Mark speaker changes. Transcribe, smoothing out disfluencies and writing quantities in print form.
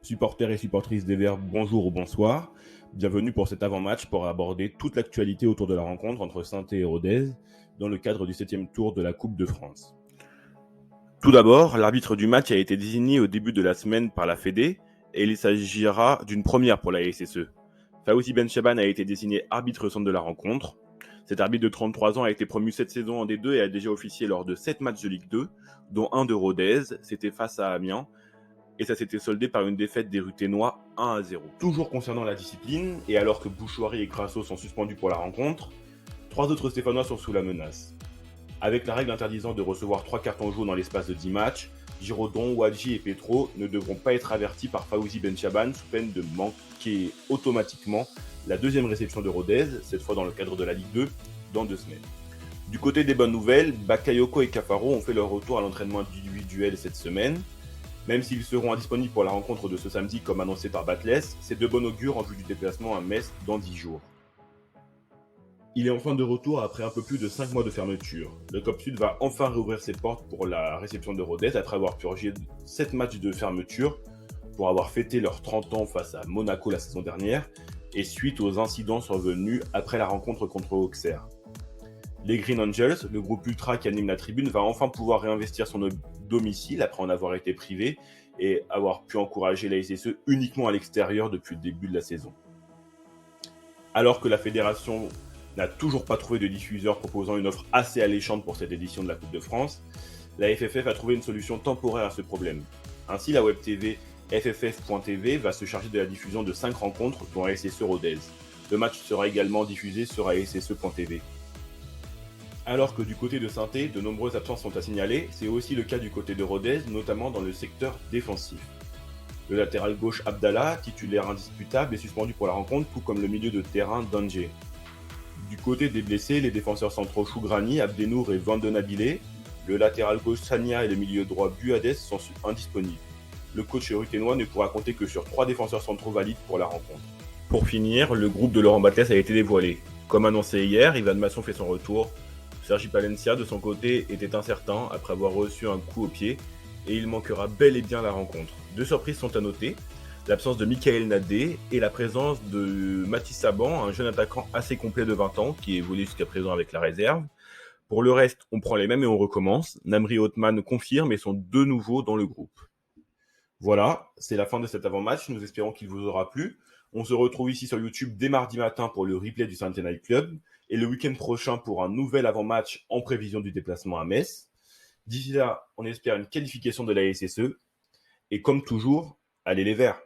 Speaker 1: Supporters et supportrices des Verts, bonjour ou bonsoir. Bienvenue pour cet avant-match pour aborder toute l'actualité autour de la rencontre entre Saint-Étienne et Rodez dans le cadre du 7e tour de la Coupe de France. Tout d'abord, l'arbitre du match a été désigné au début de la semaine par la Fédé et il s'agira d'une première pour la SSE. Fawzi Benchaban a été désigné arbitre centre de la rencontre. Cet arbitre de 33 ans a été promu cette saison en D2 et a déjà officié lors de 7 matchs de Ligue 2, dont un de Rodez, c'était face à Amiens, et ça s'était soldé par une défaite des Ruténois 1-0. Toujours concernant la discipline, et alors que Bouchouari et Grasso sont suspendus pour la rencontre, 3 autres Stéphanois sont sous la menace. Avec la règle interdisant de recevoir 3 cartons jaunes dans l'espace de 10 matchs, Giraudon, Wadji et Petro ne devront pas être avertis par Fawzi Benchaban sous peine de manquer automatiquement la deuxième réception de Rodez, cette fois dans le cadre de la Ligue 2, dans 2 semaines. Du côté des bonnes nouvelles, Bakayoko et Cafaro ont fait leur retour à l'entraînement individuel cette semaine. Même s'ils seront indisponibles pour la rencontre de ce samedi comme annoncé par Batles, c'est de bon augure en vue du déplacement à Metz dans 10 jours. Il est enfin de retour après un peu plus de 5 mois de fermeture. Le COP Sud va enfin réouvrir ses portes pour la réception de Rodez après avoir purgé 7 matchs de fermeture pour avoir fêté leurs 30 ans face à Monaco la saison dernière et suite aux incidents survenus après la rencontre contre Auxerre. Les Green Angels, le groupe ultra qui anime la tribune, va enfin pouvoir réinvestir son domicile après en avoir été privé et avoir pu encourager la SSE uniquement à l'extérieur depuis le début de la saison. Alors que la fédération n'a toujours pas trouvé de diffuseur proposant une offre assez alléchante pour cette édition de la Coupe de France, la FFF a trouvé une solution temporaire à ce problème. Ainsi, la web TV FFF.tv va se charger de la diffusion de 5 rencontres dont ASSE Rodez. Le match sera également diffusé sur ASSE.tv. Alors que du côté de Saint-Étienne, de nombreuses absences sont à signaler, c'est aussi le cas du côté de Rodez, notamment dans le secteur défensif. Le latéral gauche Abdallah, titulaire indisputable, est suspendu pour la rencontre, tout comme le milieu de terrain Danger. Du côté des blessés, les défenseurs centraux Chougrani, Abdenour et Vandenabile, le latéral gauche Sania et le milieu droit Buades sont indisponibles. Le coach ruténois ne pourra compter que sur 3 défenseurs centraux valides pour la rencontre. Pour finir, le groupe de Laurent Batles a été dévoilé. Comme annoncé hier, Ivan Masson fait son retour. Sergi Palencia, de son côté, était incertain après avoir reçu un coup au pied et il manquera bel et bien la rencontre. 2 surprises sont à noter, l'absence de Michael Nadé et la présence de Mathis Saban, un jeune attaquant assez complet de 20 ans qui évolue jusqu'à présent avec la réserve. Pour le reste, on prend les mêmes et on recommence. Namri Othman confirme et sont de nouveau dans le groupe. Voilà, c'est la fin de cet avant-match, nous espérons qu'il vous aura plu. On se retrouve ici sur YouTube dès mardi matin pour le replay du Saint-Étienne Night Club et le week-end prochain pour un nouvel avant-match en prévision du déplacement à Metz. D'ici là, on espère une qualification de la SSE et comme toujours, allez les Verts!